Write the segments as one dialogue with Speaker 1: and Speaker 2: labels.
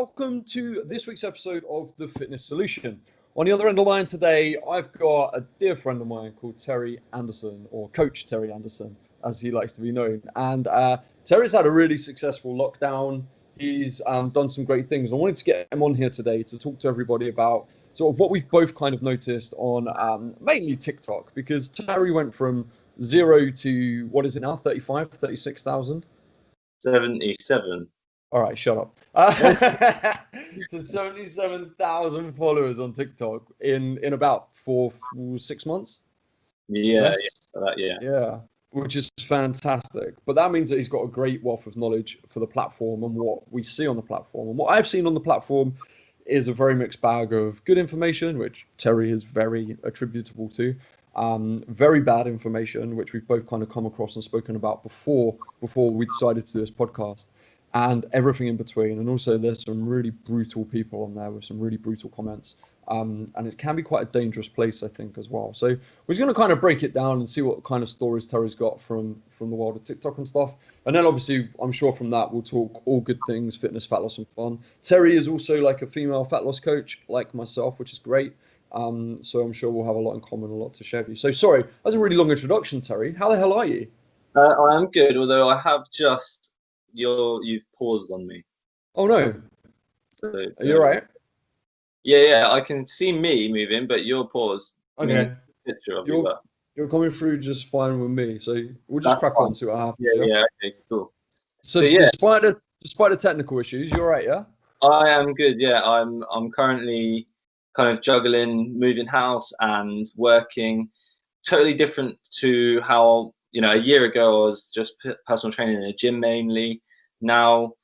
Speaker 1: welcome to this week's episode of The Fitness Solution. On the other end of the line today, I've got a dear friend of mine called Terry Anderson, or Coach Terry Anderson, as he likes to be known. And Terry's had a really successful lockdown. He's done some great things. I wanted to get him on here today to talk to everybody about sort of what we've both kind of noticed on mainly TikTok, because Terry went from 0 to, what is it now, 35, 36,000?
Speaker 2: 77.
Speaker 1: All right, shut up. To 77,000 followers on TikTok in about 6 months.
Speaker 2: Yeah,
Speaker 1: Yeah, which is fantastic. But that means that he's got a great wealth of knowledge for the platform and what we see on the platform. And what I've seen on the platform is a very mixed bag of good information, which Terry is very attributable to. Very bad information, which we've both kind of come across and spoken about before we decided to do this podcast, and everything in between. And also there's some really brutal people on there with some really brutal comments. And it can be quite a dangerous place, I think, as well. So we're going to kind of break it down and see what kind of stories Terry's got from the world of TikTok and stuff. And then obviously, I'm sure from that, we'll talk all good things, fitness, fat loss, and fun. Terry is also like a female fat loss coach, like myself, which is great. So I'm sure we'll have a lot in common, a lot to share with you. So sorry, that's a really long introduction, Terry. How the hell are you?
Speaker 2: I am good, although I have just you've paused on me.
Speaker 1: Oh no.
Speaker 2: So,
Speaker 1: are you all right?
Speaker 2: Yeah, I can see me moving, but you're paused.
Speaker 1: Okay.
Speaker 2: Picture of
Speaker 1: you're coming through just fine with me, so we'll just crack on and see what happens.
Speaker 2: Yeah, okay, cool.
Speaker 1: So yeah, despite the technical issues, you're right, yeah?
Speaker 2: I am good, yeah. I'm currently kind of juggling moving house and working. Totally different to how, a year ago I was just personal training in a gym mainly. Now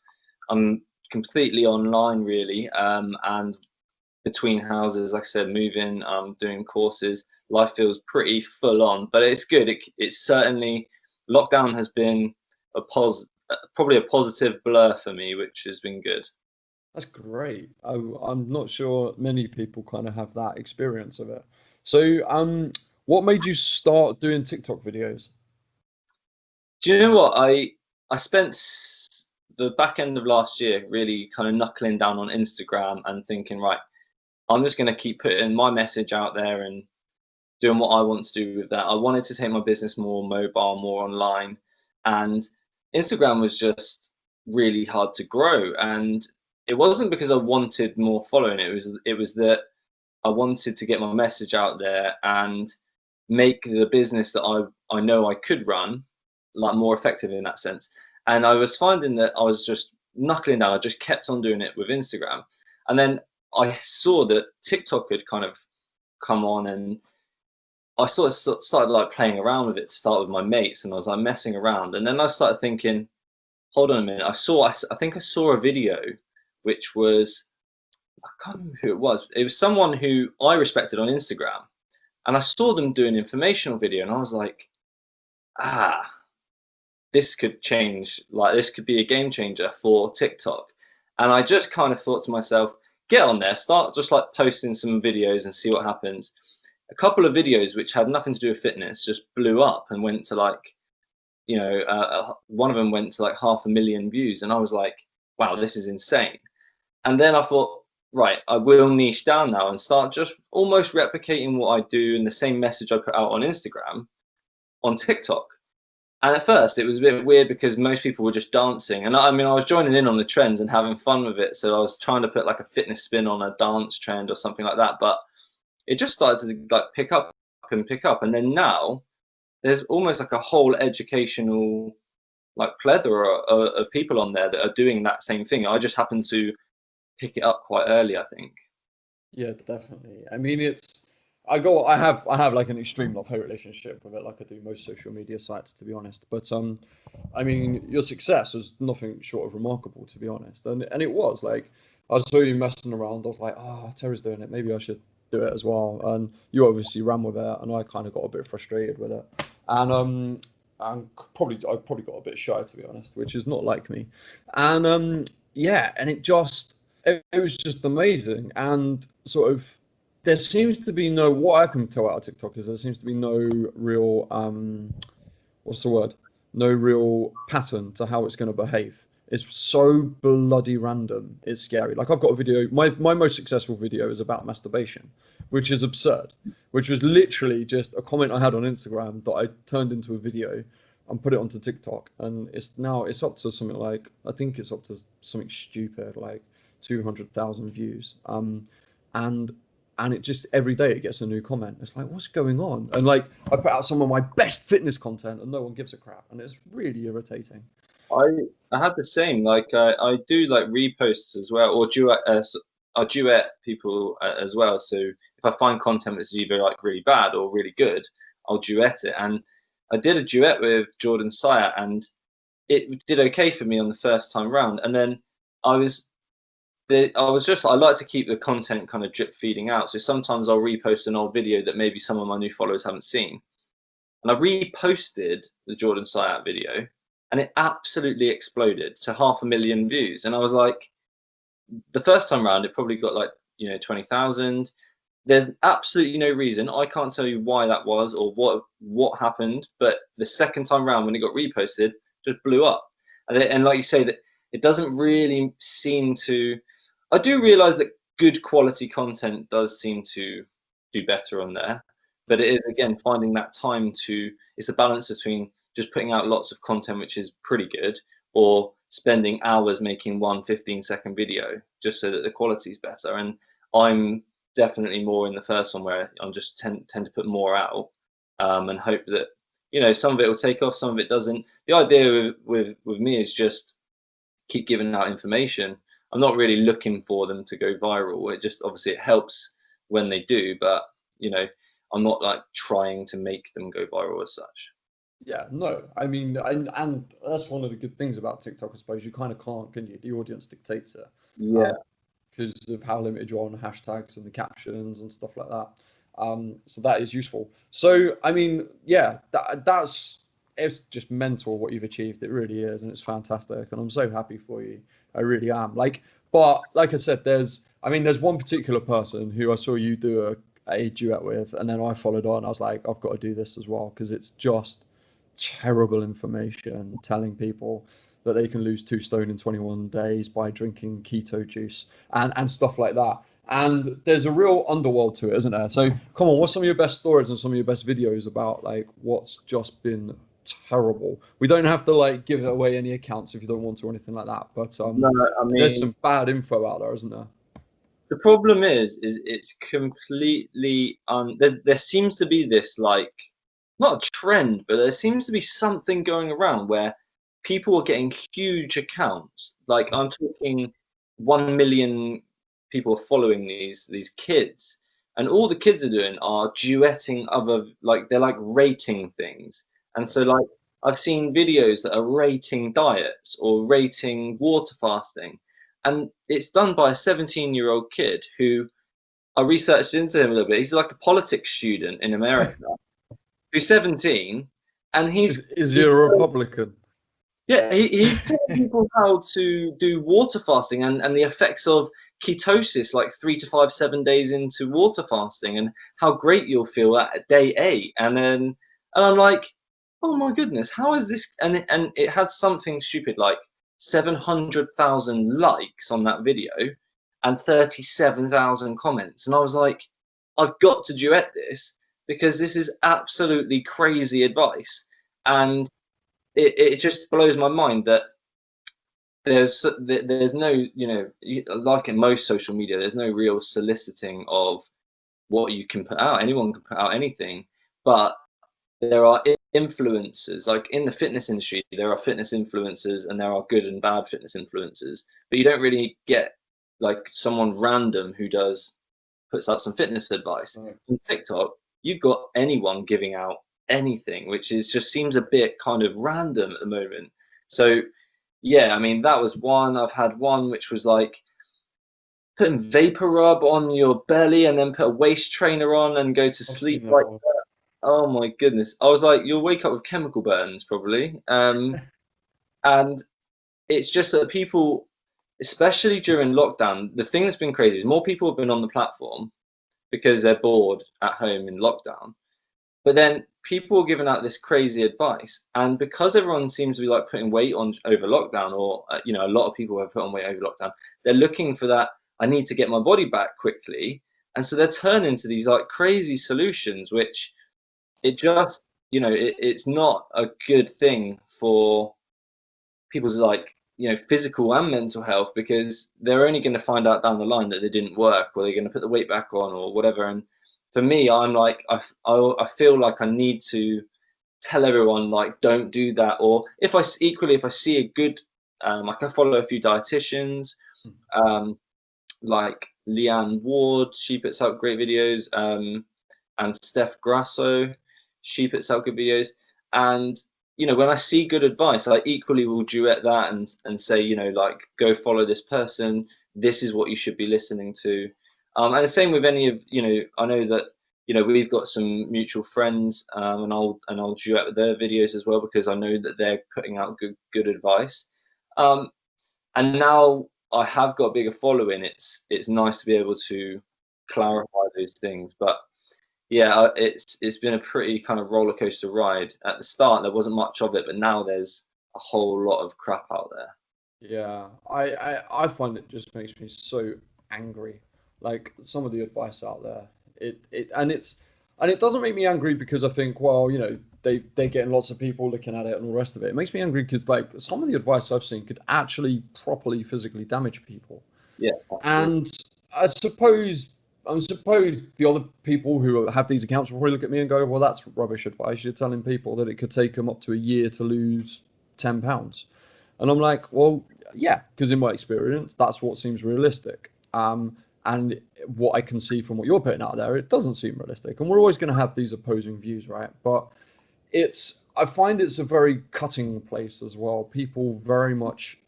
Speaker 2: I'm completely online really, and between houses, like I said, moving, doing courses. Life feels pretty full on, but it's good. It's certainly, lockdown has been probably a positive blur for me, which has been good.
Speaker 1: That's great. I'm not sure many people kind of have that experience of it. So, what made you start doing TikTok videos?
Speaker 2: Do you know what? I spent the back end of last year really kind of knuckling down on Instagram and thinking, right, I'm just going to keep putting my message out there and doing what I want to do with that. I wanted to take my business more mobile, more online, and Instagram was just really hard to grow. And it wasn't because I wanted more following. It was that I wanted to get my message out there and make the business that I know I could run like more effective in that sense. And I was finding that I was just knuckling down. I just kept on doing it with Instagram, and then I saw that TikTok had kind of come on, and I sort of started like playing around with it to start with my mates, and I was like messing around. And then I started thinking, hold on a minute. I think I saw a video, which was, I can't remember who it was. It was someone who I respected on Instagram, and I saw them do an informational video, and I was like, this could change. Like this could be a game changer for TikTok. And I just kind of thought to myself, get on there, start just like posting some videos and see what happens. A couple of videos which had nothing to do with fitness just blew up and went to like, one of them went to like 500,000 views, and I was like, wow, this is insane. And then I thought, right, I will niche down now and start just almost replicating what I do and the same message I put out on Instagram on TikTok. And at first it was a bit weird because most people were just dancing, and I was joining in on the trends and having fun with it. So I was trying to put like a fitness spin on a dance trend or something like that, but it just started to like pick up. And then now there's almost like a whole educational like plethora of people on there that are doing that same thing. I just happened to pick it up quite early, I think.
Speaker 1: Yeah, definitely. I mean, I have like an extreme love-hate relationship with it, like I do most social media sites, to be honest. But I mean, your success was nothing short of remarkable, to be honest. And it was like, I saw you messing around. I was like, oh, Terry's doing it. Maybe I should do it as well. And you obviously ran with it, and I kind of got a bit frustrated with it. And I probably got a bit shy, to be honest, which is not like me. And yeah, and it was just amazing. And sort of, there seems to be what I can tell out of TikTok is there seems to be no real, what's the word? No real pattern to how it's going to behave. It's so bloody random. It's scary. Like I've got a video. My most successful video is about masturbation, which is absurd. Which was literally just a comment I had on Instagram that I turned into a video and put it onto TikTok, and it's up to something like, I think it's up to something stupid like 200,000 views. And it just every day it gets a new comment. It's like, what's going on? And like I put out some of my best fitness content and no one gives a crap, and it's really irritating.
Speaker 2: I I had the same. Like I do like reposts as well, or duet. I duet people as well. So if I find content that's either like really bad or really good, I'll duet it. And I did a duet with Jordan Sire, and it did okay for me on the first time round. And then I was I was just I like to keep the content kind of drip feeding out. So sometimes I'll repost an old video that maybe some of my new followers haven't seen, and I reposted the Jordan Syatt video, and it absolutely exploded to 500,000 views. And I was like, the first time round, it probably got like 20,000. There's absolutely no reason. I can't tell you why that was or what happened. But the second time round, when it got reposted, just blew up. And like you say, that it doesn't really seem to. I do realize that good quality content does seem to do better on there, but it is again finding that time to. It's a balance between just putting out lots of content which is pretty good, or spending hours making one 15-second video just so that the quality is better. And I'm definitely more in the first one, where I'm just tend to put more out, and hope that some of it will take off, some of it doesn't. The idea with me is just keep giving out information. I'm not really looking for them to go viral. It just obviously it helps when they do, but I'm not like trying to make them go viral as such.
Speaker 1: Yeah, no, I mean, and that's one of the good things about TikTok, I suppose. You kind of can't, can you? The audience dictates it,
Speaker 2: Yeah.
Speaker 1: because of how limited you are on the hashtags and the captions and stuff like that. So that is useful. So, I mean, yeah, it's just mental what you've achieved. It really is, and it's fantastic, and I'm so happy for you. I really am. But like I said, there's one particular person who I saw you do a duet with, and then I followed on. I was like, I've got to do this as well, because it's just terrible information telling people that they can lose 2 stone in 21 days by drinking keto juice and stuff like that. And there's a real underworld to it, isn't there? So come on, what's some of your best stories and some of your best videos about like what's just been terrible? We don't have to like give away any accounts if you don't want to or anything like that, but
Speaker 2: No, I
Speaker 1: there's
Speaker 2: mean,
Speaker 1: some bad info out there, isn't there?
Speaker 2: the problem is it's completely there seems to be this like not a trend, but there seems to be something going around where people are getting huge accounts. Like I'm talking 1 million people are following these kids, and all the kids are doing are duetting other, like they're like rating things. And so like I've seen videos that are rating diets or rating water fasting, and it's done by a 17-year-old kid who I researched into him a little bit. He's like a politics student in America who's 17, and
Speaker 1: Is he a Republican?
Speaker 2: yeah, he's telling people how to do water fasting and the effects of ketosis, like 3 to 5, 7 days into water fasting, and how great you'll feel at day 8. And I'm like, oh my goodness, how is this? And it had something stupid like 700,000 likes on that video and 37,000 comments, and I was like, I've got to duet this because this is absolutely crazy advice. And it just blows my mind that there's no, like in most social media, there's no real soliciting of what you can put out. Anyone can put out anything, but there are influencers. Like in the fitness industry, there are fitness influencers and there are good and bad fitness influencers, but you don't really get like someone random who puts out some fitness advice.
Speaker 1: Right.
Speaker 2: On TikTok, you've got anyone giving out anything, which is just seems a bit kind of random at the moment. So yeah, I mean that was one. I've had one which was like putting vapor rub on your belly and then put a waist trainer on and go to
Speaker 1: I've
Speaker 2: sleep
Speaker 1: seen that
Speaker 2: like
Speaker 1: one.
Speaker 2: that. Oh my goodness. I was like, you'll wake up with chemical burns probably. And it's just that people, especially during lockdown, the thing that's been crazy is more people have been on the platform because they're bored at home in lockdown. But then people are giving out this crazy advice, and because everyone seems to be like putting weight on over lockdown, or you know, a lot of people have put on weight over lockdown, they're looking for that, I need to get my body back quickly, and so they're turning to these like crazy solutions, which it just, you know, it's not a good thing for people's like, you know, physical and mental health, because they're only going to find out down the line that they didn't work, or they're going to put the weight back on or whatever. And for me, I'm like, I feel like I need to tell everyone like, don't do that. Or if I equally, if I see a good, like I follow a few dietitians, um, like Leanne Ward, she puts out great videos, and Steph Grasso, she puts out good videos. And you know, when I see good advice, I equally will duet that and say, you know, like, go follow this person. This is what you should be listening to. And the same with any of, you know, I know that, you know, we've got some mutual friends, and I'll duet their videos as well, because I know that they're putting out good advice. And now I have got a bigger following. It's nice to be able to clarify those things. But yeah, it's been a pretty kind of roller coaster ride. At the start, there wasn't much of it, but now there's a whole lot of crap out there.
Speaker 1: Yeah, I find it just makes me so angry. Like some of the advice out there, and it doesn't make me angry because I think, well, you know, they're getting lots of people looking at it and all the rest of it. It makes me angry because like some of the advice I've seen could actually properly physically damage people.
Speaker 2: Yeah, absolutely.
Speaker 1: And I suppose the other people who have these accounts will probably look at me and go, well, that's rubbish advice. You're telling people that it could take them up to a year to lose £10. And I'm like, well, yeah, because in my experience, that's what seems realistic. And what I can see from what you're putting out there, it doesn't seem realistic. And we're always going to have these opposing views, right? But I find it's a very cutting place as well. People very much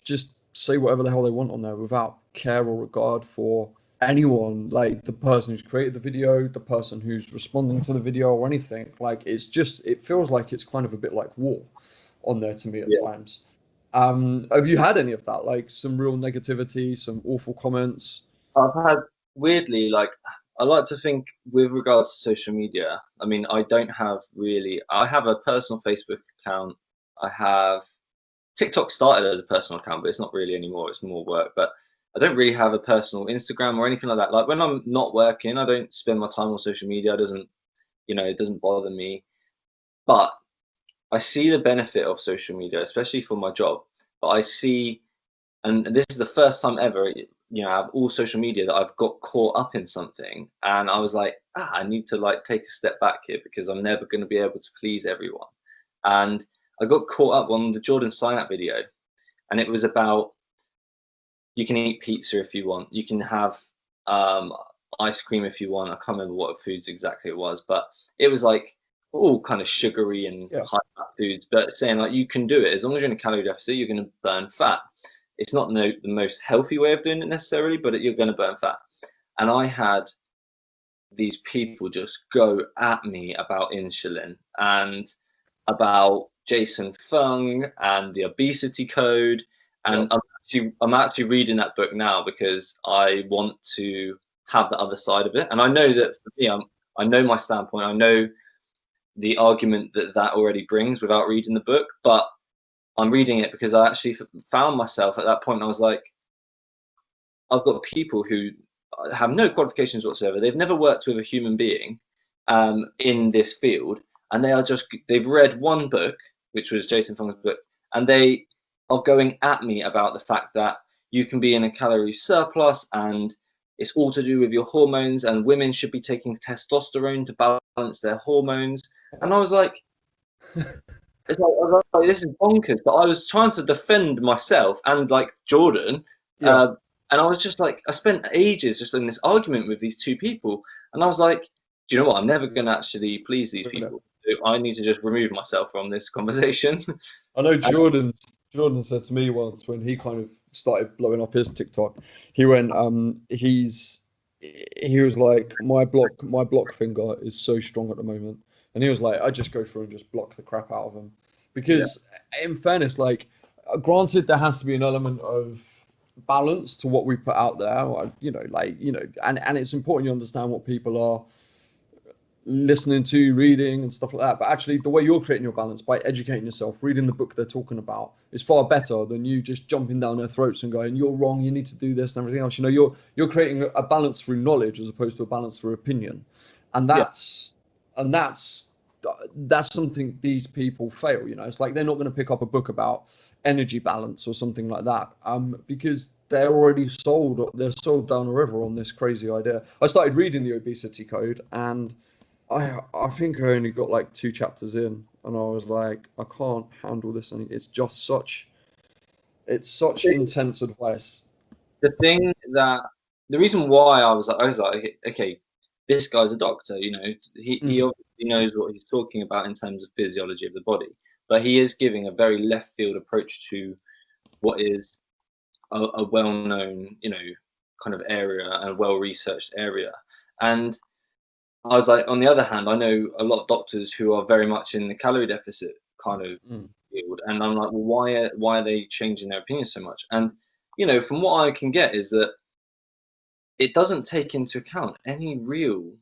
Speaker 1: just say whatever the hell they want on there without care or regard for anyone, like the person who's created the video, the person who's responding to the video, or anything. Like it feels like it's kind of a bit like war on there to me at
Speaker 2: Yeah.
Speaker 1: times. Have you had any of that? Like some real negativity, some awful comments?
Speaker 2: I've had, weirdly, like, I like to think with regards to social media. I mean, I don't have really. I have a personal Facebook account. I have TikTok started as a personal account, but it's not really anymore. It's more work. But I don't really have a personal Instagram or anything like that. Like when I'm not working, I don't spend my time on social media. It doesn't, you know, it doesn't bother me. But I see the benefit of social media, especially for my job. But I see, and this is the first time ever, you know, out of all social media that I've got caught up in something, and I was like, I need to like take a step back here, because I'm never going to be able to please everyone. And I got caught up on the Jordan Synap video, and it was about, you can eat pizza if you want, you can have um, ice cream if you want. I can't remember what foods exactly it was, but it was like all kind of sugary and
Speaker 1: Yeah.
Speaker 2: high fat foods, but saying like, you can do it as long as you're in a calorie deficit, you're going to burn fat. It's not the most healthy way of doing it necessarily, but you're going to burn fat. And I had these people just go at me about insulin and about Jason Fung and the obesity code. And I'm actually reading that book now because I want to have the other side of it. And I know that for me, I know my standpoint. I know the argument that already brings without reading the book, but I'm reading it because I actually found myself at that point. I was like, I've got people who have no qualifications whatsoever. They've never worked with a human being in this field, and they've read one book, which was Jason Fung's book, and they are going at me about the fact that you can be in a calorie surplus and it's all to do with your hormones, and women should be taking testosterone to balance their hormones. And I was like, I was like, this is bonkers. But I was trying to defend myself and like Jordan.
Speaker 1: Yeah.
Speaker 2: And I was just like, I spent ages just in this argument with these two people. And I was like, do you know what? I'm never going to actually please these people. I need to just remove myself from this conversation.
Speaker 1: I know Jordan said to me once when he kind of started blowing up his TikTok, he went, he was like, my block finger is so strong at the moment. And he was like, I just go through and just block the crap out of them. Because in fairness, like, granted, there has to be an element of balance to what we put out there, and it's important you understand what people are listening to, reading, and stuff like that. But actually, the way you're creating your balance by educating yourself, reading the book they're talking about, is far better than you just jumping down their throats and going, "You're wrong. You need to do this and everything else." You know, you're creating a balance through knowledge as opposed to a balance through opinion, and
Speaker 2: Yeah.
Speaker 1: that's something these people fail. You know, it's like they're not going to pick up a book about energy balance or something like that, because they're already sold. They're sold down a river on this crazy idea. I started reading the Obesity Code, and I think I only got like 2 chapters in, and I was like, I can't handle this. And it's such intense advice.
Speaker 2: The thing that the reason why I was like, okay, this guy's a doctor, you know, he
Speaker 1: Mm,
Speaker 2: obviously knows what he's talking about in terms of physiology of the body, but he is giving a very left field approach to what is a well-known, you know, kind of area and well-researched area. And I was like, on the other hand, I know a lot of doctors who are very much in the calorie deficit kind of
Speaker 1: mm,
Speaker 2: field, and I'm like, well, why are they changing their opinion so much? And you know, from what I can get is that it doesn't take into account any real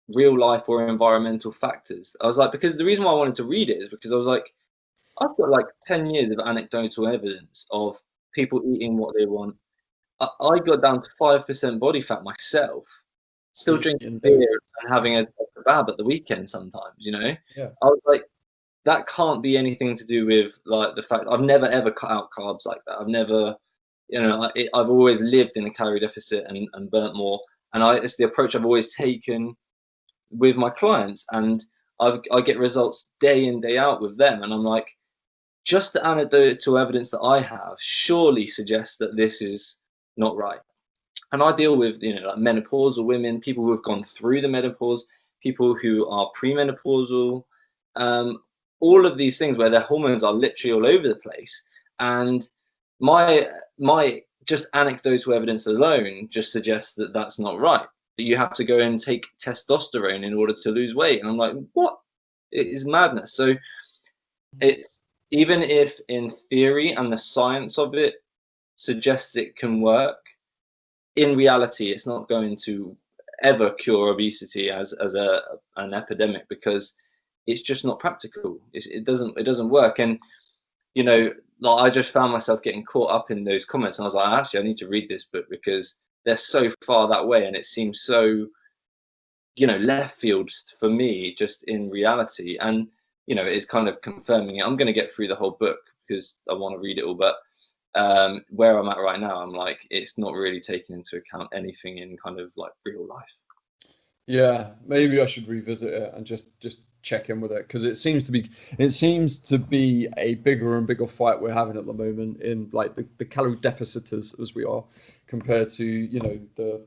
Speaker 2: life or environmental factors. I was like, because the reason why I wanted to read it is because I was like, I've got like 10 years of anecdotal evidence of people eating what they want. I got down to 5% body fat myself, still drinking
Speaker 1: in
Speaker 2: beer
Speaker 1: days.
Speaker 2: and having a kebab at the weekend sometimes, you know?
Speaker 1: Yeah.
Speaker 2: I was like, that can't be anything to do with like the fact I've never ever cut out carbs like that. I've never, you know, I've always lived in a calorie deficit and burnt more. And it's the approach I've always taken with my clients, and I get results day in day out with them. And I'm like, just the anecdotal evidence that I have surely suggests that this is not right. And I deal with, you know, like menopausal women, people who have gone through the menopause, people who are premenopausal, um, all of these things where their hormones are literally all over the place. And my just anecdotal evidence alone just suggests that that's not right. That you have to go and take testosterone in order to lose weight. And I'm like, what? It is madness. So it's, even if in theory and the science of it suggests it can work, in reality, it's not going to ever cure obesity as an epidemic, because it's just not practical. It doesn't work. And you know, like, I just found myself getting caught up in those comments, and I was like, actually, I need to read this book because they're so far that way, and it seems so, you know, left field for me, just in reality. And you know, it is kind of confirming it. I'm going to get through the whole book because I want to read it all, but where I'm at right now, I'm like, it's not really taking into account anything in kind of like real life.
Speaker 1: Yeah, maybe I should revisit it and just check in with it, because it seems to be a bigger and bigger fight we're having at the moment in like the calorie deficitors as we are, compared to, you know, the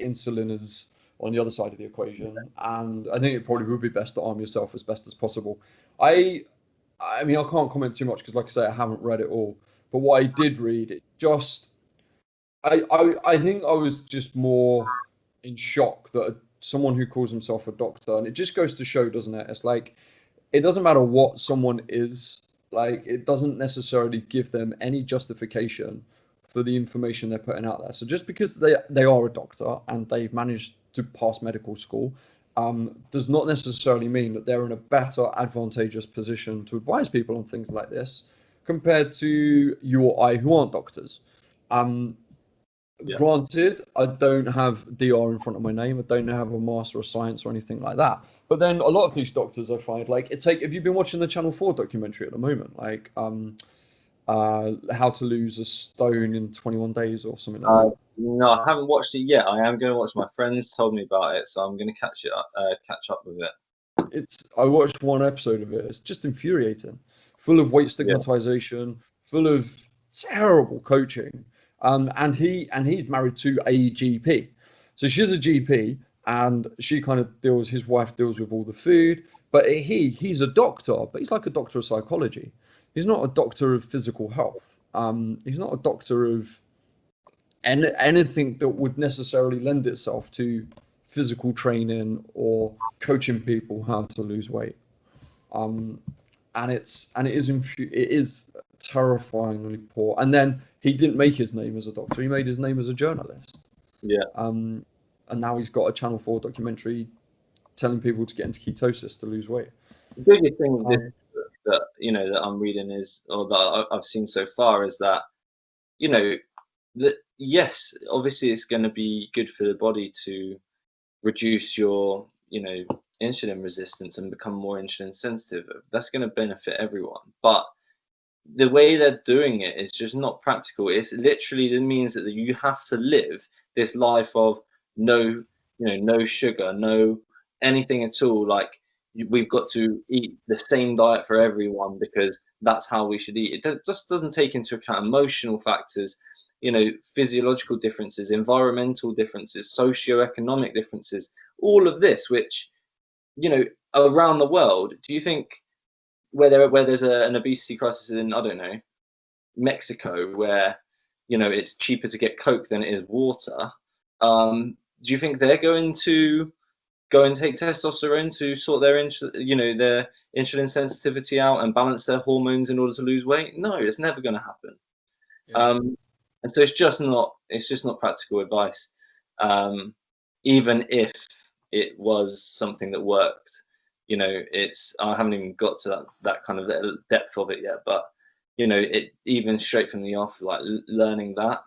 Speaker 1: insuliners on the other side of the equation. And I think it probably would be best to arm yourself as best as possible. I I mean, I can't comment too much because, like I say, I haven't read it all. But what I did read, it just I think I was just more in shock that someone who calls himself a doctor, and it just goes to show, doesn't it? It's like it doesn't matter what someone is, like it doesn't necessarily give them any justification for the information they're putting out there. So just because they are a doctor and they've managed to pass medical school, does not necessarily mean that they're in a better, advantageous position to advise people on things like this compared to you or I who aren't doctors. Um,
Speaker 2: Yeah.
Speaker 1: Granted, I don't have DR in front of my name. I don't have a Master of Science or anything like that. But then a lot of these doctors, I find, like if you've been watching the Channel 4 documentary at the moment, like How to Lose a Stone in 21 Days or something like that.
Speaker 2: No, I haven't watched it yet. I am going to watch. My friends told me about it, so I'm going to catch up with it.
Speaker 1: I watched one episode of it. It's just infuriating, full of weight
Speaker 2: Yeah,
Speaker 1: stigmatization, full of terrible coaching. He's married to a GP, so she's a GP, and she kind of deals. His wife deals with all the food, but he's a doctor, but he's like a doctor of psychology. He's not a doctor of physical health. He's not a doctor of anything that would necessarily lend itself to physical training or coaching people how to lose weight. Um, it is terrifyingly poor. And then he didn't make his name as a doctor; he made his name as a journalist.
Speaker 2: yeah.
Speaker 1: And now he's got a Channel 4 documentary telling people to get into ketosis to lose weight.
Speaker 2: The biggest thing with this
Speaker 1: Um,
Speaker 2: book that that I'm reading is, or that I've seen so far, is that you know that yes, obviously it's going to be good for the body to reduce your insulin resistance and become more insulin sensitive. That's going to benefit everyone, but the way they're doing it is just not practical. It's literally, it means that you have to live this life of no, no sugar, no anything at all. Like we've got to eat the same diet for everyone because that's how we should eat. It just doesn't take into account emotional factors, physiological differences, environmental differences, socio-economic differences, all of this, which, around the world, do you think where there's an obesity crisis in, I don't know, Mexico, where it's cheaper to get Coke than it is water. Do you think they're going to go and take testosterone to sort their their insulin sensitivity out and balance their hormones in order to lose weight? No, it's never going to happen.
Speaker 1: yeah.
Speaker 2: And so it's just not practical advice. Even if it was something that worked, I haven't even got to that kind of depth of it yet, but it even straight from the off, like learning that,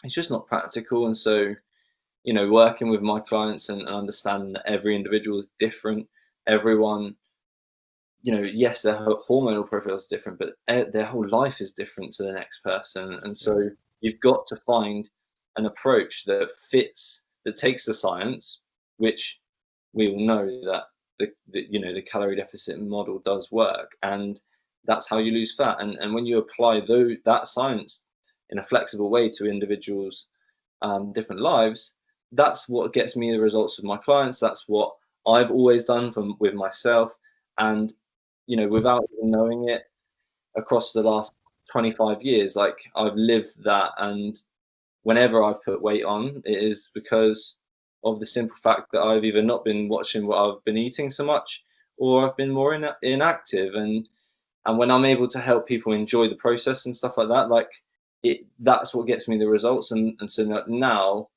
Speaker 2: it's just not practical. And so working with my clients and understanding that every individual is different, everyone, yes, their hormonal profile is different, but their whole life is different to the next person. And so you've got to find an approach that fits, that takes the science, which we all know that the calorie deficit model does work, and that's how you lose fat. And when you apply that science in a flexible way to individuals' different lives, that's what gets me the results with my clients. That's what I've always done with myself. And without even knowing it, across the last 25 years, like I've lived that. And whenever I've put weight on, it is because of the simple fact that I've either not been watching what I've been eating so much, or I've been more inactive. And when I'm able to help people enjoy the process and stuff like that, like that's what gets me the results. And so now,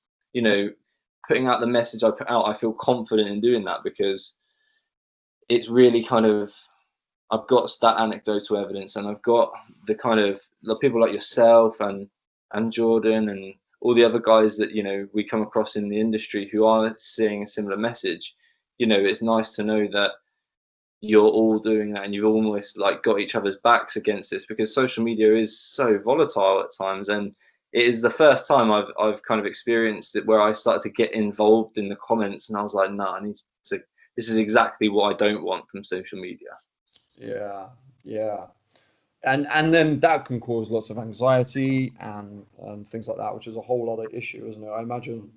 Speaker 2: putting out the message I put out, I feel confident in doing that because it's really kind of, I've got that anecdotal evidence, and I've got the kind of the people like yourself and Jordan and all the other guys that we come across in the industry who are seeing a similar message. It's nice to know that you're all doing that, and you've almost like got each other's backs against this, because social media is so volatile at times. And it is the first time I've kind of experienced it where I started to get involved in the comments, and I was like, I need to. This is exactly what I don't want from social media.
Speaker 1: Yeah, yeah. And then that can cause lots of anxiety and things like that, which is a whole other issue, isn't it? I imagine,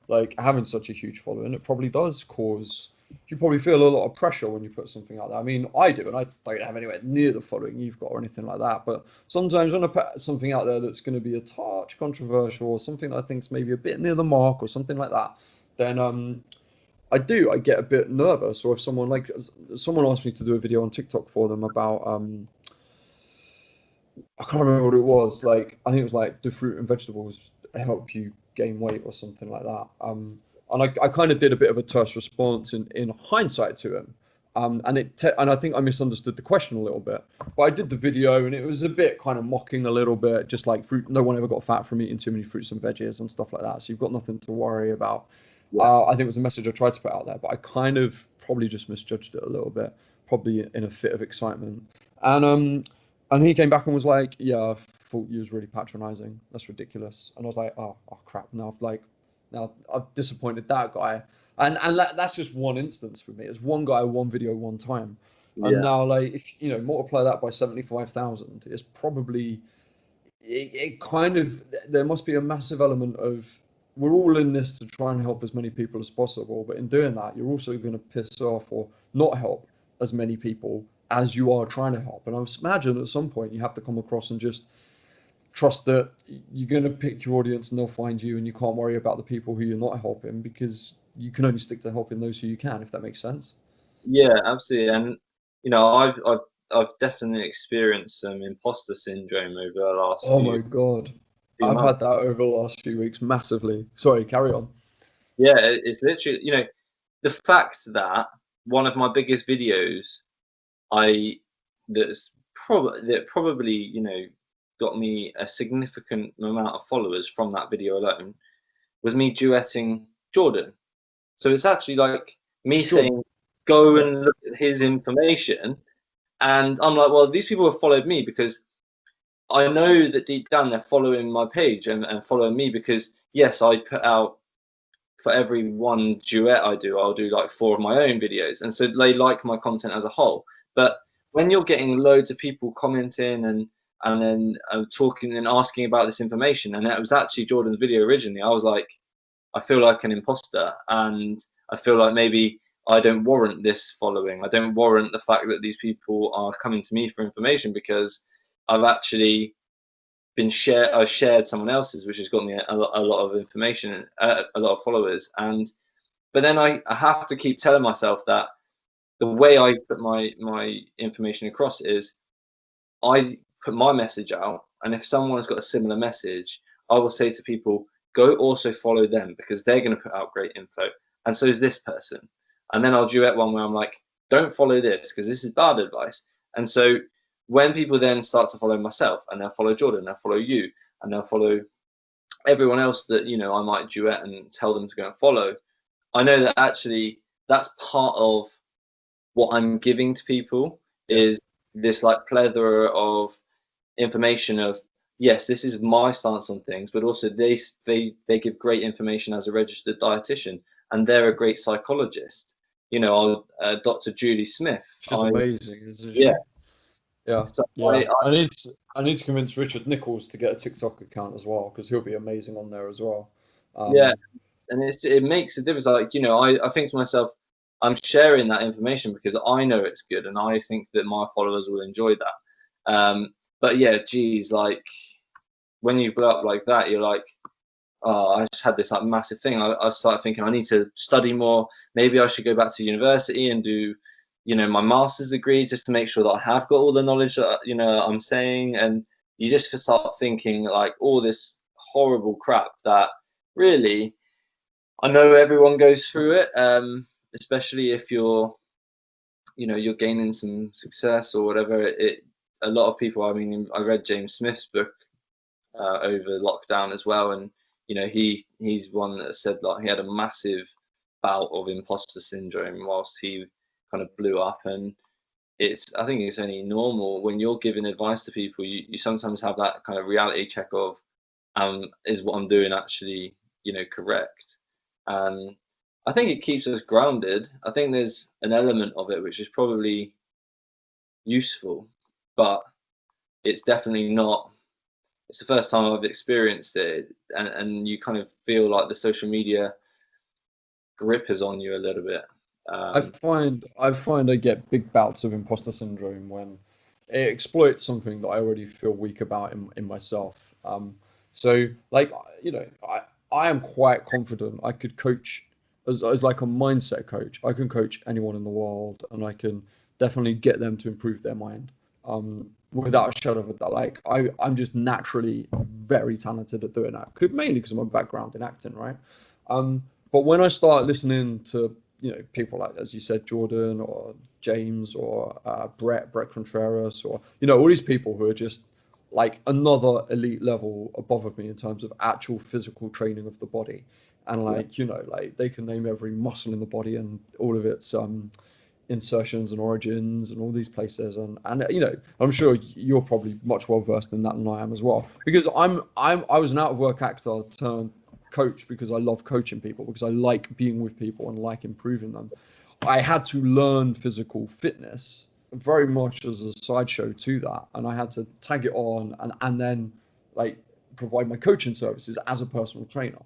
Speaker 1: like having such a huge following, it probably does cause. You probably feel a lot of pressure when you put something out there. I mean, I do, and I don't have anywhere near the following you've got or anything like that. But sometimes when I put something out there that's going to be a touch controversial, or something that I think's maybe a bit near the mark, or something like that, then I get a bit nervous. Or if someone asked me to do a video on TikTok for them about I can't remember what it was. Like, I think it was like, do fruit and vegetables help you gain weight or something like that. And I kind of did a bit of a terse response in hindsight to him. And I think I misunderstood the question a little bit. But I did the video, and it was a bit kind of mocking a little bit, just like fruit. No one ever got fat from eating too many fruits and veggies and stuff like that. So you've got nothing to worry about.
Speaker 2: Yeah.
Speaker 1: I think it was a message I tried to put out there, but I kind of probably just misjudged it a little bit, probably in a fit of excitement. And he came back and was like, "Yeah, I thought you was really patronising. That's ridiculous." And I was like, "Oh crap! Now I've disappointed that guy." And that's just one instance for me. It's one guy, one video, one time. And
Speaker 2: Yeah.
Speaker 1: now, like, if multiply that by 75,000, it's probably it kind of, there must be a massive element of, we're all in this to try and help as many people as possible, but in doing that, you're also going to piss off or not help as many people as you are trying to help. And I imagine at some point you have to come across and just trust that you're going to pick your audience and they'll find you, and you can't worry about the people who you're not helping, because you can only stick to helping those who you can, if that makes sense.
Speaker 2: Yeah, absolutely. And I've definitely experienced some imposter syndrome over the last
Speaker 1: Oh
Speaker 2: few
Speaker 1: my God.
Speaker 2: few
Speaker 1: I've
Speaker 2: months.
Speaker 1: had that over the last few weeks massively. Sorry, carry on.
Speaker 2: Yeah, it's literally, the fact that one of my biggest videos, I that probably, you know, got me a significant amount of followers from that video alone, was me duetting Jordan. So it's actually like me
Speaker 1: Sure.
Speaker 2: saying, go
Speaker 1: Yeah.
Speaker 2: and look at his information. And I'm like, well, these people have followed me because I know that deep down they're following my page and following me because, yes, I put out, for every one duet I do, I'll do like 4 of my own videos. And so they like my content as a whole. But when you're getting loads of people commenting and then talking and asking about this information, and it was actually Jordan's video originally, I was like, I feel like an imposter, and I feel like maybe I don't warrant this following. I don't warrant the fact that these people are coming to me for information because I've actually I shared someone else's, which has got me a lot of information, a lot of followers. And but then I have to keep telling myself that the way I put my information across is I put my message out, and if someone's got a similar message, I will say to people, go also follow them because they're going to put out great info, and so is this person. And then I'll duet one where I'm like, don't follow this because this is bad advice. And so when people then start to follow myself, and they'll follow Jordan, they'll follow you, and they'll follow everyone else that, you know, I might duet and tell them to go and follow, I know that actually that's part of what I'm giving to people, is this like plethora of information of, yes, this is my stance on things, but also they give great information as a registered dietitian, and they're a great psychologist. You know, Dr. Julie Smith.
Speaker 1: She's amazing, isn't
Speaker 2: Yeah.
Speaker 1: she? Yeah,
Speaker 2: So
Speaker 1: yeah. I need to convince Richard Nichols to get a TikTok account as well because he'll be amazing on there as well.
Speaker 2: yeah,
Speaker 1: Um,
Speaker 2: and it makes a difference. Like, you know, I think to myself, I'm sharing that information because I know it's good, and I think that my followers will enjoy that. But yeah, geez, like when you blow up like that, you're like, oh, I just had this like massive thing. I started thinking I need to study more. Maybe I should go back to university and do, you know, my master's degree just to make sure that I have got all the knowledge that, you know, I'm saying. And you just start thinking like all this horrible crap that really, I know everyone goes through it, especially if you're, you know, you're gaining some success or whatever. A lot of people. I mean, I read James Smith's book over lockdown as well, and you know, he's one that said like he had a massive bout of imposter syndrome whilst he kind of blew up. And I think it's only normal when you're giving advice to people, you sometimes have that kind of reality check of, is what I'm doing actually, you know, correct? And I think it keeps us grounded. I think there's an element of it which is probably useful, but it's definitely not. It's the first time I've experienced it, and you kind of feel like the social media grip is on you a little bit.
Speaker 1: I
Speaker 2: Um,
Speaker 1: find I get big bouts of imposter syndrome when it exploits something that I already feel weak about in myself. So like you know, I am quite confident I could coach as like a mindset coach. I can coach anyone in the world, and I can definitely get them to improve their mind. Without a shadow of a doubt, like I'm just naturally very talented at doing that. Mainly because of my background in acting, right? But when I start listening to people like, as you said, Jordan or James or Brett Contreras, or all these people who are just like another elite level above of me in terms of actual physical training of the body, and
Speaker 2: yeah,
Speaker 1: like like they can name every muscle in the body and all of its insertions and origins and all these places, and I'm sure you're probably much well versed in that than I am as well, because I was an out of work actor turned coach because I love coaching people, because I like being with people and like improving them. I had to learn physical fitness very much as a sideshow to that, and I had to tag it on and then like provide my coaching services as a personal trainer.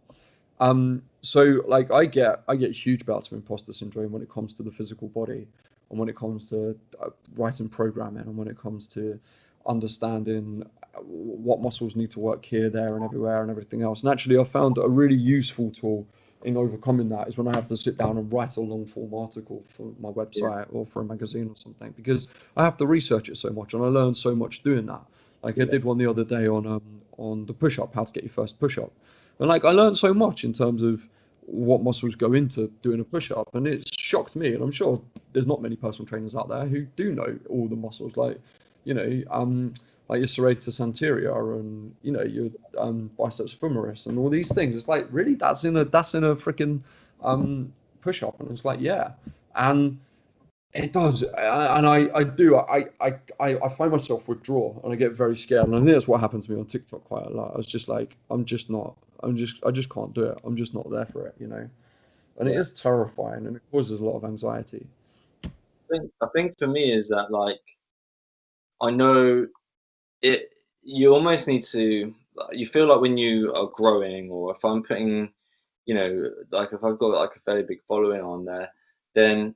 Speaker 1: So like I get huge bouts of imposter syndrome when it comes to the physical body, and when it comes to writing programming, and when it comes to understanding what muscles need to work here, there, and everywhere, and everything else. And actually, I found a really useful tool in overcoming that is when I have to sit down and write a long form article for my
Speaker 2: yeah,
Speaker 1: website or for a magazine or something, because I have to research it so much, and I learn so much doing that. Like I
Speaker 2: yeah,
Speaker 1: did one the other day on the push up, how to get your first push up, and like I learned so much in terms of what muscles go into doing a push-up, and it shocked me. And I'm sure there's not many personal trainers out there who do know all the muscles, like like your serratus anterior and your biceps femoris and all these things. It's like, really, that's in a freaking push-up, and it's like, yeah, and it does, and I find myself withdraw, and I get very scared, and I think that's what happened to me on TikTok quite a lot. I was just like, I just can't do it. I'm just not there for it, and it is terrifying, and it causes a lot of anxiety.
Speaker 2: I think for me is that, like, I know it. You almost need to. You feel like when you are growing, or if I'm putting, like if I've got like a fairly big following on there, then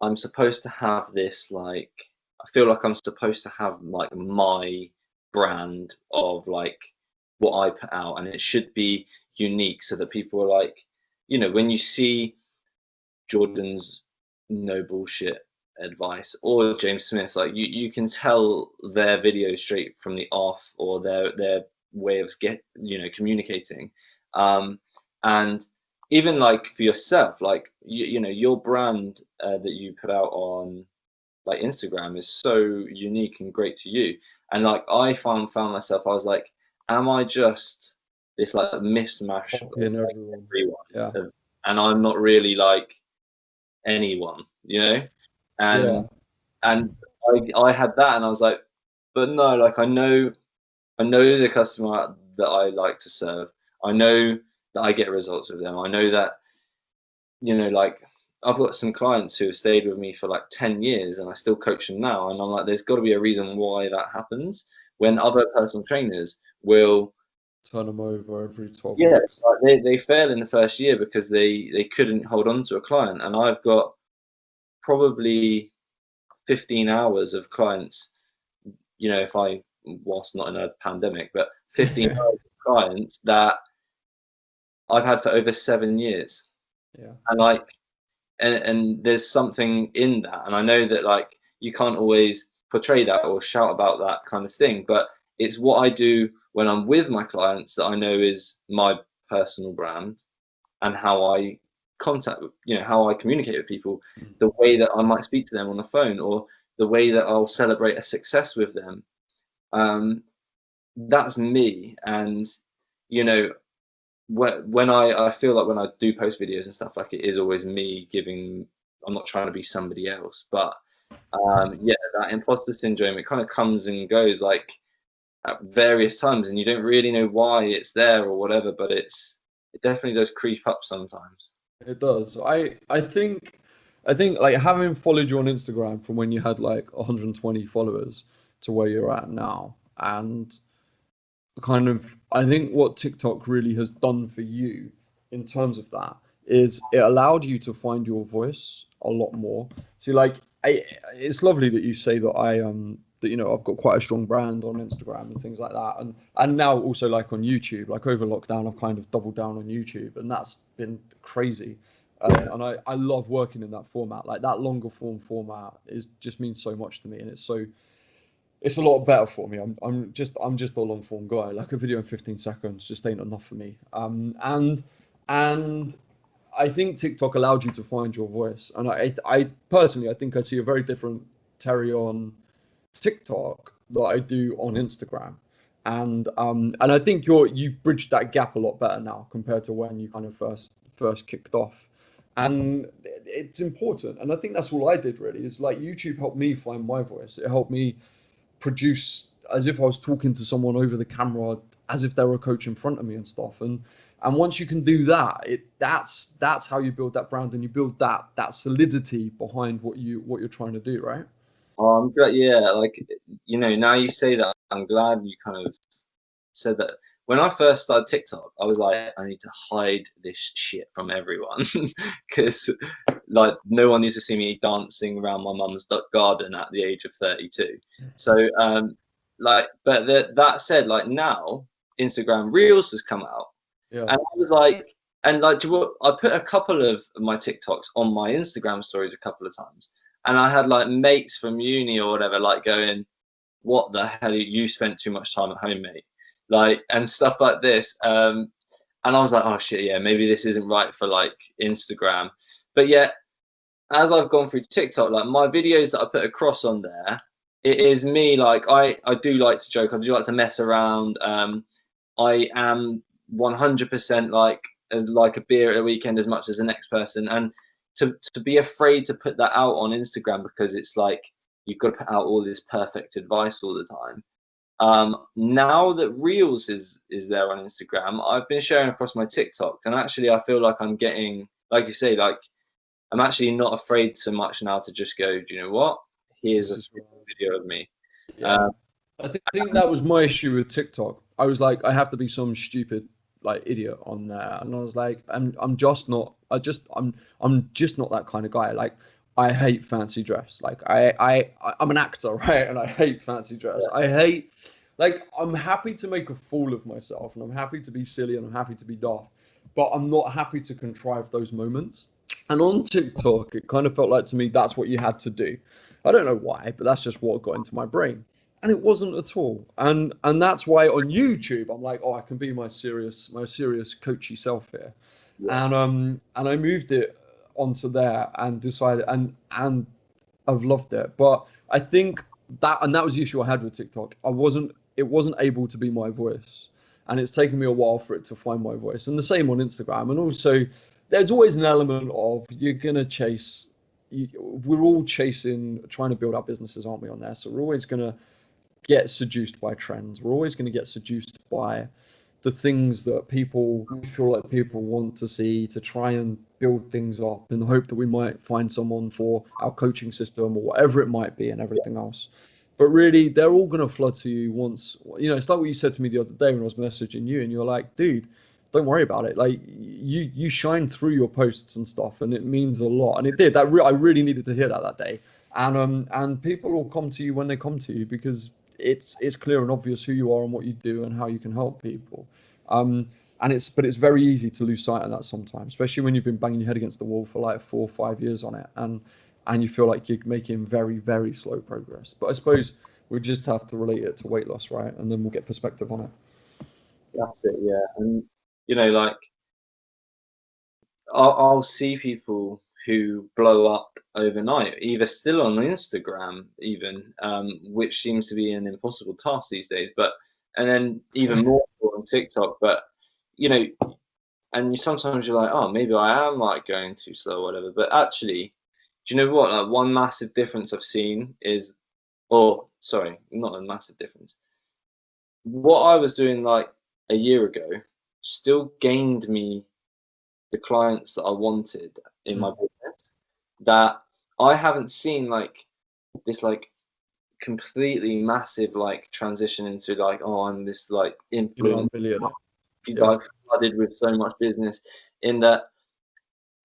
Speaker 2: I'm supposed to have this, like, I feel like I'm supposed to have like my brand of like what I put out, and it should be unique so that people are like, when you see Jordan's no bullshit advice or James Smith's, like you can tell their videos straight from the off, or their way of communicating. And even like for yourself, like your brand that you put out on like Instagram is so unique and great to you. And like I found myself, I was like, am I just this like mishmash of
Speaker 1: Copying
Speaker 2: like
Speaker 1: everyone.
Speaker 2: everyone?
Speaker 1: Yeah.
Speaker 2: And I'm not really like anyone,
Speaker 1: Yeah.
Speaker 2: and I had that, and I was like, but no, like I know the customer that I like to serve. I know that I get results with them. I know that, like I've got some clients who have stayed with me for like 10 years, and I still coach them now. And I'm like, there's got to be a reason why that happens, when other personal trainers will
Speaker 1: Turn them over every 12
Speaker 2: yeah,
Speaker 1: weeks.
Speaker 2: like they fail in the first year because they couldn't hold on to a client. And I've got probably 15 hours of clients, if I, whilst not in a pandemic, but 15 hours of clients that I've had for over 7 years.
Speaker 1: Yeah.
Speaker 2: And like, and there's something in that. And I know that like you can't always portray that or shout about that kind of thing, but it's what I do when I'm with my clients that I know is my personal brand, and how I contact, how I communicate with people, the way that I might speak to them on the phone, or the way that I'll celebrate a success with them. That's me. And when I feel like when I do post videos and stuff, like it is always me giving. I'm not trying to be somebody else, but yeah, that imposter syndrome, it kind of comes and goes like at various times, and you don't really know why it's there or whatever, but it definitely does creep up sometimes.
Speaker 1: It does. I think like having followed you on Instagram from when you had like 120 followers to where you're at now, and kind of, I think what TikTok really has done for you in terms of that is it allowed you to find your voice a lot more. So like it's lovely that you say that that I've got quite a strong brand on Instagram and things like that, and now also like on YouTube. Like over lockdown I've kind of doubled down on YouTube, and that's been crazy. And I love working in that format. Like that longer format is just means so much to me, and it's a lot better for me. I'm just a long form guy. Like a video in 15 seconds just ain't enough for me. And I think TikTok allowed you to find your voice. And I personally, I think I see a very different Terry on TikTok that I do on Instagram. And I think you've bridged that gap a lot better now compared to when you kind of first kicked off. And it's important. And I think that's all I did really, is like YouTube helped me find my voice. It helped me produce as if I was talking to someone over the camera, as if they were a coach in front of me and stuff. And once you can do that, that's how you build that brand, and you build that solidity behind what you're trying to do, right?
Speaker 2: I'm glad, yeah, like, now you say that, I'm glad you kind of said that. When I first started TikTok, I was like, I need to hide this shit from everyone because, like, no one needs to see me dancing around my mum's garden at the age of 32. So, like, but that said, like now, Instagram Reels has come out,
Speaker 1: Yeah.
Speaker 2: and I was like, and like, I put a couple of my TikToks on my Instagram stories a couple of times, and I had like mates from uni or whatever, like going, "What the hell? You spent too much time at home, mate," like, and stuff like this. And I was like, oh shit, yeah, maybe this isn't right for like Instagram. But yet, as I've gone through TikTok, like my videos that I put across on there, it is me. Like I do like to joke. I do like to mess around. I am 100% like a beer at a weekend as much as the next person, and to be afraid to put that out on Instagram because it's like you've got to put out all this perfect advice all the time. Now that Reels is there on Instagram, I've been sharing across my TikTok, and actually I feel like I'm getting, like you say, like I'm actually not afraid so much now to just go, do you know what? Here's
Speaker 1: This
Speaker 2: a
Speaker 1: is
Speaker 2: video of me.
Speaker 1: Yeah, I think that was my issue with TikTok. I was like, I have to be some stupid like idiot on there, and I was like, I'm just not. I'm just not that kind of guy. Like, I hate fancy dress. Like, I'm an actor, right? And I hate fancy dress. I hate. Like, I'm happy to make a fool of myself, and I'm happy to be silly, and I'm happy to be daft, but I'm not happy to contrive those moments. And on TikTok, it kind of felt like to me that's what you had to do. I don't know why, but that's just what got into my brain. And it wasn't at all. And that's why on YouTube I'm like, oh, I can be my serious coachy self here.
Speaker 2: Yeah,
Speaker 1: And I moved it onto there and decided and I've loved it. But I think that was the issue I had with TikTok. It wasn't able to be my voice. And it's taken me a while for it to find my voice. And the same on Instagram. And also there's always an element of you're gonna chase we're all chasing trying to build our businesses, aren't we, on there? So we're always gonna get seduced by trends. We're always going to get seduced by the things that we feel like people want to see to try and build things up in the hope that we might find someone for our coaching system or whatever it might be and everything else. But really, they're all going to flood to you once. It's like what you said to me the other day when I was messaging you, and you're like, dude, don't worry about it. Like you shine through your posts and stuff, and it means a lot. And it did. I really needed to hear that day. And people will come to you when they come to you because it's clear and obvious who you are and what you do and how you can help people. Um, but it's very easy to lose sight of that sometimes, especially when you've been banging your head against the wall for like 4 or 5 years on it, and you feel like you're making very, very slow progress. But I suppose we just have to relate it to weight loss, right? And then we'll get perspective on it.
Speaker 2: that's it. Yeah, and like I'll see people who blow up overnight, either still on Instagram, even, which seems to be an impossible task these days. But and then even more on TikTok. But you know, sometimes you're like, oh, maybe I am like going too slow or whatever. But actually, do you know what? Like one massive difference I've seen is, or sorry, not a massive difference. What I was doing like a year ago still gained me the clients that I wanted in my
Speaker 1: Mm.
Speaker 2: business, that I haven't seen like this like completely massive like transition into like, oh, I'm this like
Speaker 1: You know,
Speaker 2: influence,
Speaker 1: I'm billionaire. Yeah.
Speaker 2: like flooded with so much business. In that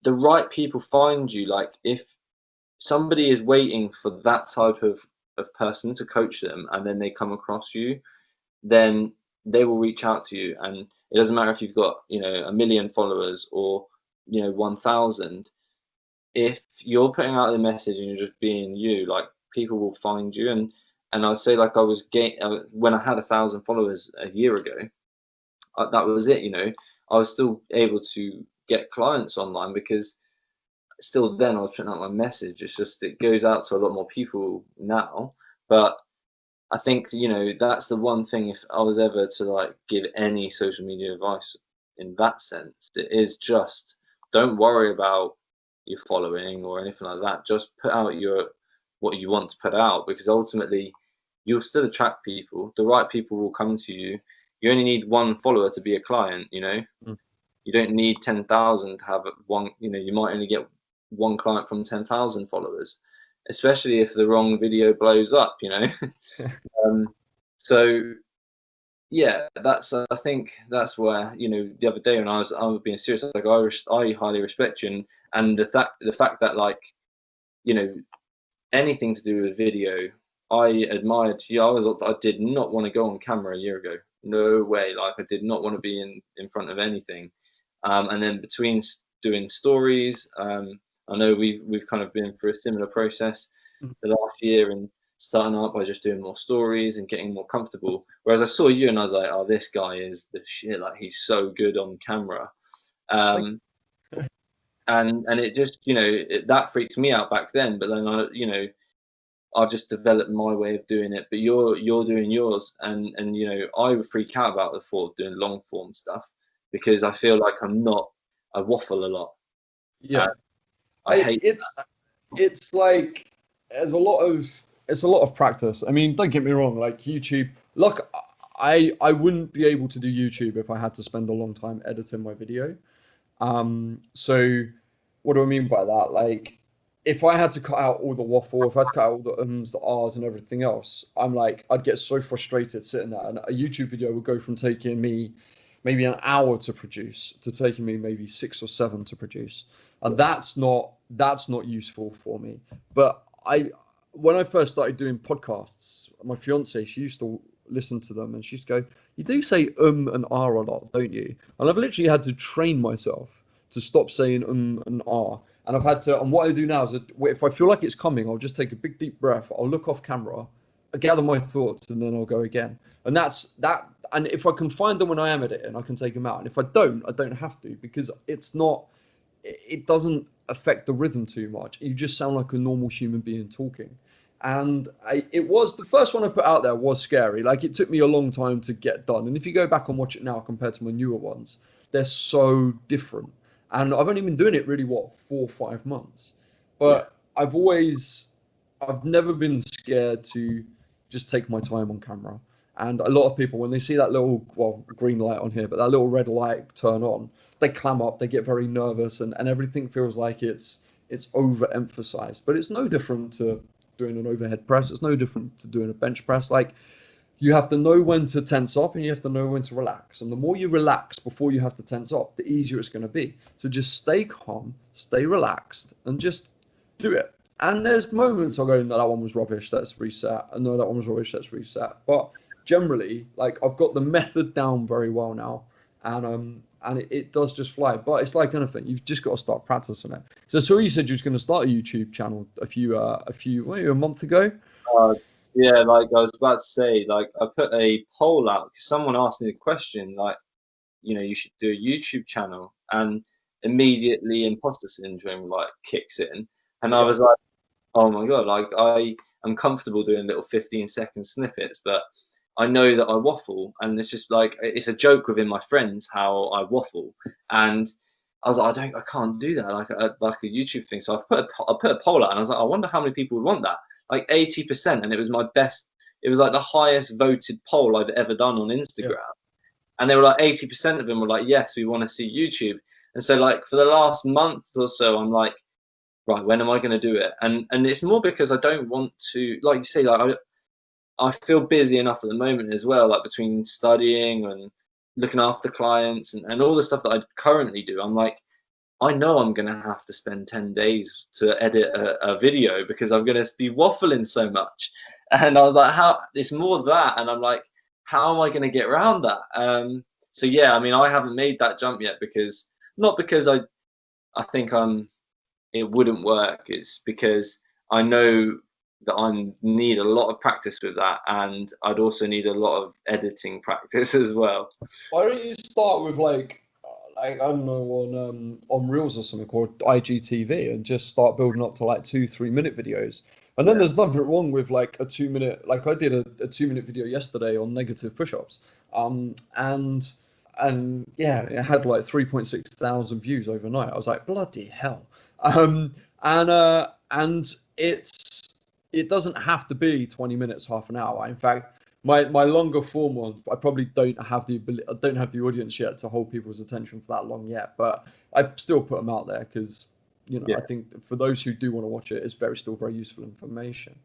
Speaker 2: the right people find you. Like if somebody is waiting for that type of person to coach them and then they come across you, then they will reach out to you. And it doesn't matter if you've got, 1 million followers or 1,000. If you're putting out the message and you're just being you, like people will find you. And I'd say like when I had 1,000 followers a year ago, that was it. I was still able to get clients online because still then I was putting out my message. It's just it goes out to a lot more people now. But I think, that's the one thing, if I was ever to like give any social media advice in that sense, it is just don't worry about your following or anything like that. Just put out what you want to put out, because ultimately you'll still attract people. The right people will come to you. You only need one follower to be a client.
Speaker 1: Mm.
Speaker 2: You don't need 10,000 to have one. You might only get one client from 10,000 followers, especially if the wrong video blows up. Um, so yeah, I think that's where, the other day when I was being serious, I was like, I highly respect you, and the fact that like, you know anything to do with video, I admired you. I did not want to go on camera a year ago. No way. Like I did not want to be in front of anything. And then between doing stories, I know we've kind of been through a similar process
Speaker 1: Mm.
Speaker 2: the last year, and starting out by just doing more stories and getting more comfortable. Whereas I saw you and I was like, oh, this guy is the shit. Like he's so good on camera.
Speaker 1: Like,
Speaker 2: Um, and it just, that freaked me out back then. But then I've just developed my way of doing it. But you're doing yours, and I would freak out about the thought of doing long form stuff because I feel like I waffle a lot.
Speaker 1: yeah,
Speaker 2: I hate.
Speaker 1: it's like it's a lot of practice. I mean, don't get me wrong, like YouTube, look, I wouldn't be able to do YouTube if I had to spend a long time editing my video. So what do I mean by that? Like, if I had to cut out all the waffle, if I had to cut out all the ums, the ahs, and everything else, I'm like, I'd get so frustrated sitting there. And a YouTube video would go from taking me maybe an hour to produce to taking me maybe 6 or 7 to produce, and that's not useful for me. But when I first started doing podcasts, my fiance, she used to listen to them and she used to go, "You do say and ah a lot, don't you?" And I've literally had to train myself to stop saying and ah. And I've had to, and what I do now is that if I feel like it's coming, I'll just take a big deep breath. I'll look off camera, I gather my thoughts, and then I'll go again. And that's that. And if I can find them when I am editing, I can take them out. And if I don't have to, because it's not, it doesn't affect the rhythm too much. You just sound like a normal human being talking. And it was the first one I put out there was scary. Like it took me a long time to get done. And if you go back and watch it now compared to my newer ones, they're so different. And I've only been doing it really, what, 4 or 5 months.
Speaker 2: Yeah.
Speaker 1: But I've never been scared to just take my time on camera. And a lot of people, when they see that little, well, green light on here, but that little red light turn on, they clam up, they get very nervous, and everything feels like it's overemphasized. But it's no different to doing an overhead press. It's no different to doing a bench press. Like you have to know when to tense up and you have to know when to relax. And the more you relax before you have to tense up, the easier it's going to be. So just stay calm, stay relaxed, and just do it. And there's moments I'll go, no, that one was rubbish, let's reset. And no, that one was rubbish, let's reset. But generally, like I've got the method down very well now. And it does just fly. But it's like anything, you've just got to start practicing it. So I saw you said you was going to start a YouTube channel a month ago.
Speaker 2: Uh, yeah, like I was about to say, like I put a poll out because someone asked me the question, like, you should do a YouTube channel, and immediately imposter syndrome like kicks in, and I
Speaker 1: Yeah.
Speaker 2: was like, oh my god, like I am comfortable doing little 15-second snippets, but I know that I waffle, and it's just like it's a joke within my friends how I waffle, and I was like, I can't do that like a YouTube thing. So I put a poll out, and I was like, I wonder how many people would want that. Like 80%, and it was my best. It was like the highest voted poll I've ever done on
Speaker 1: Yeah.
Speaker 2: Instagram, and they were like 80% of them were like, yes, we want to see YouTube. And so like for the last month or so, I'm like, right, when am I going to do it? And it's more because I don't want to, like you say, like I feel busy enough at the moment as well, like between studying and looking after clients and all the stuff that I currently do. I'm like, I know I'm going to have to spend 10 days to edit a video because I'm going to be waffling so much. And I was like, how, it's more that. And I'm like, how am I going to get around that? So yeah, I mean, I haven't made that jump yet because, not because I think it wouldn't work. It's because I know that I need a lot of practice with that, and I'd also need a lot of editing practice as well.
Speaker 1: Why don't you start with like I don't know on Reels or something called IGTV and just start building up to like 2 3 minute videos. And then
Speaker 2: Yeah,
Speaker 1: there's nothing wrong with like a 2 minute, like I did a 2 minute video yesterday on negative push-ups. And yeah, it had like 3.6 thousand views overnight. I was like, bloody hell. And it doesn't have to be 20 minutes, half an hour. In fact, my longer form ones, I probably don't have the ability, I don't have the audience yet to hold people's attention for that long yet. But I still put them out there because
Speaker 2: yeah,
Speaker 1: I think for those who do want to watch it, it's still very useful information.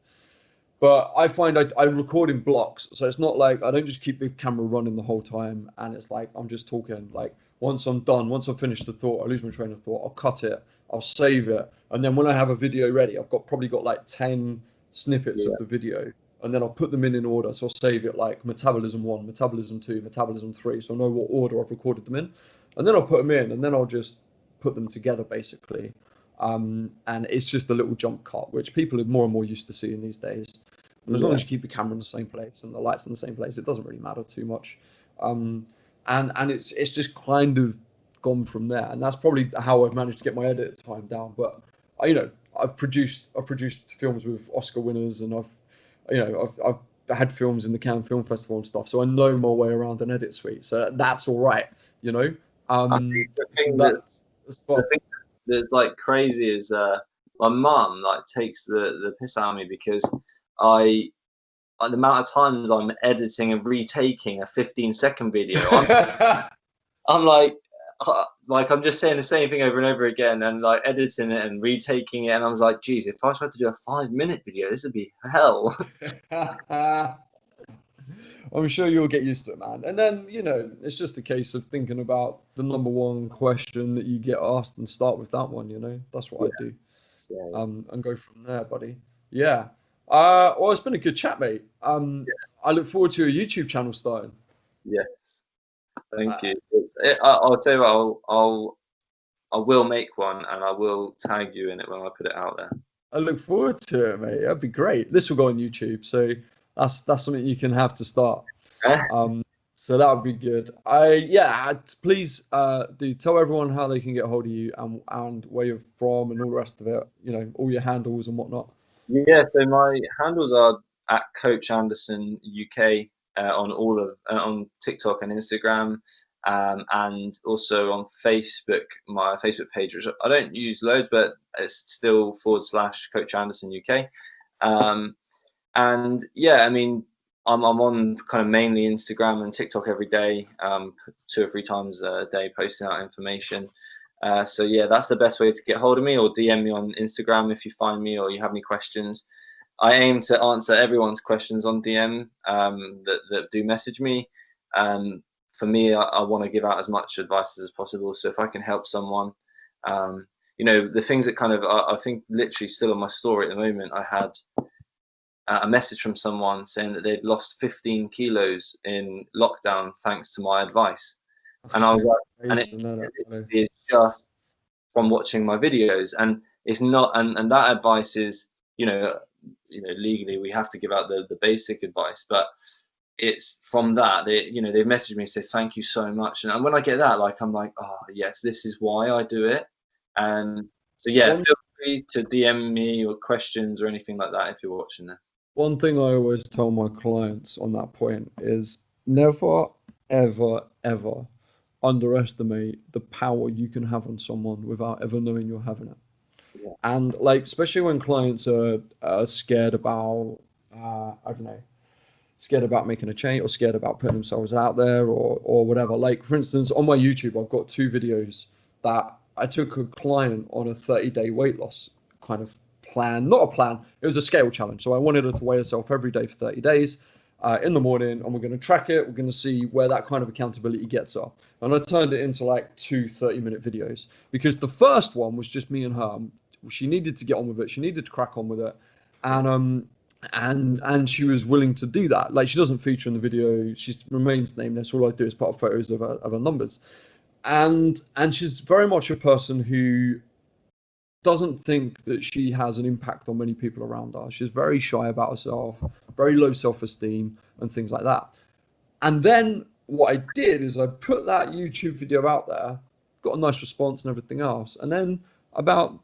Speaker 1: But I find I record in blocks, so it's not like I don't just keep the camera running the whole time, and it's like I'm just talking. Like once I'm done, once I've finished the thought, I lose my train of thought. I'll cut it, I'll save it, and then when I have a video ready, I've probably got like 10 snippets
Speaker 2: yeah,
Speaker 1: of the video, and then I'll put them in order. So I'll save it like metabolism 1, metabolism 2, metabolism 3, so I know what order I've recorded them in, and then I'll put them in, and then I'll just put them together basically. And it's just a little jump cut, which people are more and more used to seeing these days. And as long
Speaker 2: Yeah.
Speaker 1: as you keep the camera in the same place and the lights in the same place, it doesn't really matter too much. And it's just kind of gone from there. And that's probably how I've managed to get my edit time down. But I've produced films with Oscar winners, and I've had films in the Cannes Film Festival and stuff, so I know my way around an edit suite. So that's all right, you know.
Speaker 2: I think the
Speaker 1: So
Speaker 2: thing
Speaker 1: that's
Speaker 2: the
Speaker 1: fun.
Speaker 2: thing that's like crazy is my mum like takes the piss out of me because I the amount of times I'm editing and retaking a 15-second video. I'm like I'm just saying the same thing over and over again and like editing it and retaking it, and I was like, geez, if I tried to do a 5-minute video, this would be hell.
Speaker 1: I'm sure you'll get used to it, man. And then, it's just a case of thinking about the number one question that you get asked and start with that one, That's what
Speaker 2: Yeah,
Speaker 1: I do.
Speaker 2: yeah,
Speaker 1: And go from there, buddy. Yeah. Well, it's been a good chat, mate. I look forward to your YouTube channel starting.
Speaker 2: yes. Thank
Speaker 1: Uh,
Speaker 2: you. I'll tell you what, I will make one and I will tag you in it when I put it out there.
Speaker 1: I look forward to it, mate. That'd be great. This will go on YouTube, so that's something you can have to start. Um, so that would be good. Please do tell everyone how they can get hold of you and where you're from and all the rest of it. All your handles and whatnot.
Speaker 2: Yeah, so my handles are at Coach Anderson UK on TikTok and Instagram, and also on Facebook. My Facebook page, which I don't use loads, but it's still / Coach Anderson UK. And yeah, I mean, I'm on kind of mainly Instagram and TikTok every day, 2 or 3 times a day, posting out information. So yeah, that's the best way to get hold of me, or DM me on Instagram if you find me or you have any questions. I aim to answer everyone's questions on DM that do message me. For me, I want to give out as much advice as possible. So if I can help someone, the things that kind of I think literally still on my story at the moment, I had a message from someone saying that they'd lost 15 kilos in lockdown thanks to my advice. And I was like, and it is just from watching my videos, and it's not, and that advice is, legally we have to give out the basic advice, but it's from that they've messaged me, say thank you so much, and when I get that, like, I'm like, oh yes, this is why I do it. And so yeah,
Speaker 1: One
Speaker 2: feel free to DM me or questions or anything like that if you're watching this.
Speaker 1: one thing I always tell my clients on that point is never, ever, ever underestimate the power you can have on someone without ever knowing you're having it.
Speaker 2: Yeah,
Speaker 1: And like, especially when clients are scared about, I don't know, scared about making a change or scared about putting themselves out there or whatever. Like, for instance, on my YouTube, I've got 2 videos that I took a client on a 30-day weight loss kind of plan. Not a plan, it was a scale challenge. So I wanted her to weigh herself every day for 30 days in the morning, and we're going to track it. We're going to see where that kind of accountability gets her. And I turned it into like 2 30-minute videos, because the first one was just me and her. She needed to get on with it. She needed to crack on with it. And she was willing to do that. Like, she doesn't feature in the video. She remains nameless. All I do is put up photos of her numbers. And she's very much a person who doesn't think that she has an impact on many people around her. She's very shy about herself, very low self-esteem and things like that. And then what I did is I put that YouTube video out there, got a nice response and everything else. And then about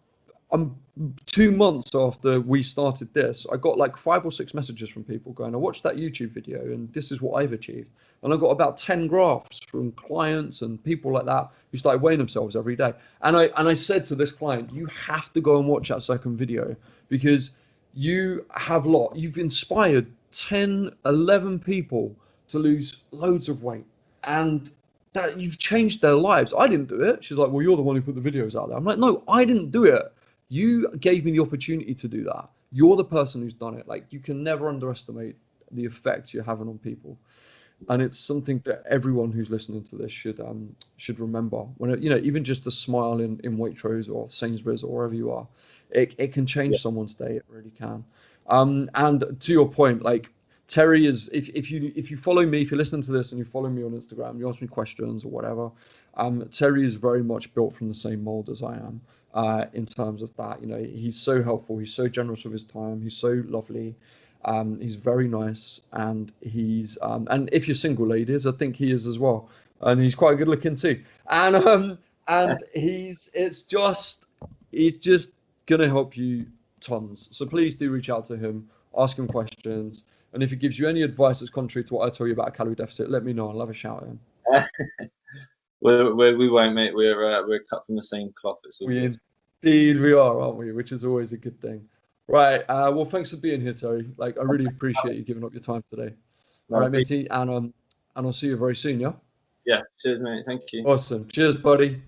Speaker 1: 2 months after we started this, I got like 5 or 6 messages from people going, I watched that YouTube video and this is what I've achieved. And I got about 10 graphs from clients and people like that who started weighing themselves every day. And I said to this client, you have to go and watch that second video, because you've inspired 10, 11 people to lose loads of weight, and that you've changed their lives. I didn't do it. She's like, well, you're the one who put the videos out there. I'm like, no, I didn't do it. You gave me the opportunity to do that. You're the person who's done it. Like, you can never underestimate the effect you're having on people. And it's something that everyone who's listening to this should remember. When even just a smile in Waitrose or Sainsbury's or wherever you are, it can change someone's day. It really can. And to your point, like, Terry is, if you follow me, if you listen to this and you follow me on Instagram, you ask me questions or whatever, Terry is very much built from the same mold as I am, in terms of that. He's so helpful, he's so generous with his time, he's so lovely, He's very nice, and and if you're single, ladies, I think he is as well, and he's quite good looking too. And he's just gonna help you tons. So please do reach out to him, ask him questions, and if he gives you any advice that's contrary to what I tell you about a calorie deficit, let me know. I'll have a shout at him.
Speaker 2: We won't, mate. We're cut from the same cloth. It's all good.
Speaker 1: Indeed we are, aren't we? Which is always a good thing. Right. Well, thanks for being here, Terry. Like, I really appreciate you giving up your time today. All right, matey, and I'll see you very soon. Yeah.
Speaker 2: Yeah. Cheers, mate. Thank you.
Speaker 1: Awesome. Cheers, buddy.